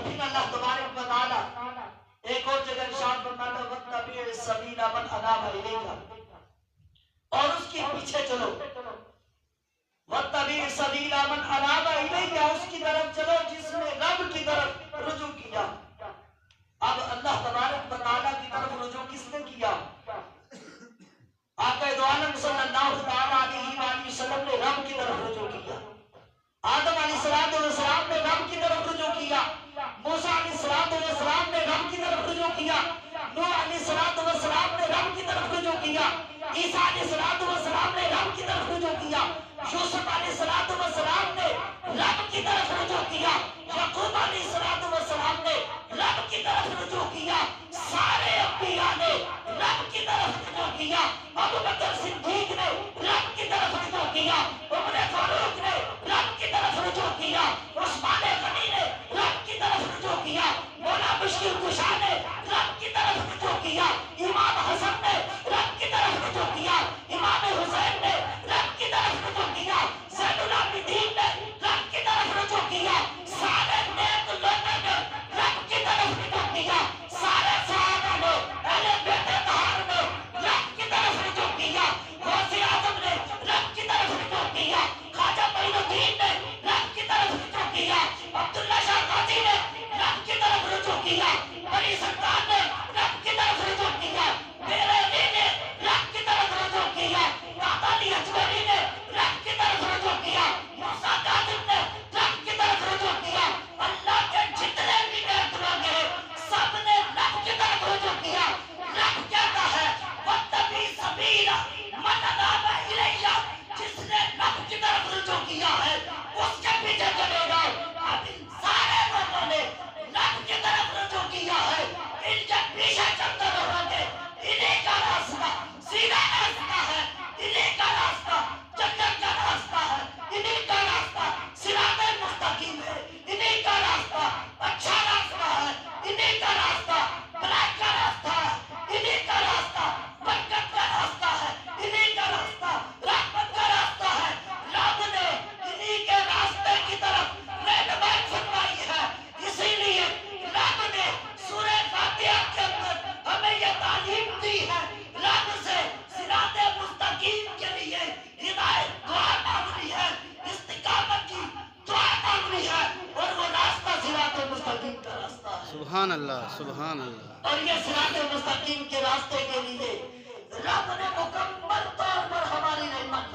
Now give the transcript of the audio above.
پھر اللہ تبارک و تعالی ایک اور جگہ ارشاد فرماتا ہے وَاتَّبِعِ سَبِيلَ مَنْ أَنَابَ إِلَيَّ، اور اس کے پیچھے چلو، وَاتَّبِعِ سَبِيلَ مَنْ أَنَابَ إِلَيَّ، اس کی طرف چلو جس نے رب کی طرف رجوع کیا۔ اب اللہ تبارک و تعالی کی طرف رجوع کس نے کیا؟ آقا دو عالم صلی اللہ تعالی علیہ وآلہ وسلم نے رب کی طرف رجوع کیا۔ آدم علیہ السلام نے رب کی طرف رجوع کیا، موسیٰ علیہ السلام نے رب کی طرف رجوع کیا، نوح علیہ السلام نے رب کی طرف رجوع کیا، عیسیٰ علیہ السلام نے رب کی طرف رجوع کیا، یوسف علیہ السلام نے رب کی طرف رجوع کیا، یعقوب علیہ السلام نے رب کی طرف رجوع کیا، سارے انبیاء نے رب کی طرف رجوع کیا، ابو بکر صدیق نے رب کی طرف رجوع کیا، عمر فاروق نے رب کی طرف رجوع کیا، عثمان غنی نے رب کی طرف رجوع کیا، مولا مشکل کشا نے رب کی طرف رجوع کیا، امام حسن نے رب کی طرف رجوع کیا، امام حسین نے رب کی طرف رجوع کیا، زین العابدین نے رب کی طرف رجوع کیا، سارے نیک لوگوں نے رب کی طرف رجوع کیا، سارے صحابہ نے اہل بیت طاہر نے رب کی طرف رجوع کیا، غوث اعظم نے رب کی طرف رجوع کیا، خواجہ معین الدین نے رب کی طرف رجوع کیا، عبداللہ شاہ غازی نے رب کی طرف رجوع کیا، بڑی سرکار نے رب کی طرف رجوع کیا، میرے علی نے رب کی طرف رجوع کیا، داتا علی اجمیری نے رب کی طرف رجوع کیا، موسیٰ کاظم نے رب کی طرف رجوع کیا، اللہ کے جتنے بھی نیک لوگ ہیں سب نے رب کی طرف رجوع کیا۔ رب کہتا ہے وَاتَّبِعِ سَبِيلَ مَنْ أَنَابَ إِلَيَّ، جس نے رب کی طرف رجوع کیا ہے اس کے پیچھے چلے جاؤ۔ اب ان سارے لوگوں نے رب کی طرف رجوع کیا ہے، ان کے پیچھے چلتے رہو گے، انہیں کا راستہ سیدھا راستہ ہے، انہیں کا راستہ جنت کا راستہ ہے، انہیں کا راستہ صراط مستقیم ہے، انہیں کا راستہ اچھا راستہ ہے، انہیں کا راستہ بھلائی کا راستہ ہے، انہیں کا راستہ برکت کا راستہ ہے، انہیں کا راستہ رحمت کا راستہ ہے۔ رب نے انہیں کے راستے کی طرف رہنمائی فرمائی ہے، اسی لیے رب نے سورہ فاتحہ کے اندر ہمیں یہ تعلیم دی ہے، رب سے صراط مستقیم کے لیے ہدایت دعا مانگنی ہے، استقامت کی دعا مانگنی ہے، اور وہ راستہ صراط مستقیم کا راستہ ہے۔ سبحان اللہ، سبحان اللہ۔ اور یہ صراط مستقیم کے راستے کے لیے رب نے مکمل طور پر ہماری رحمت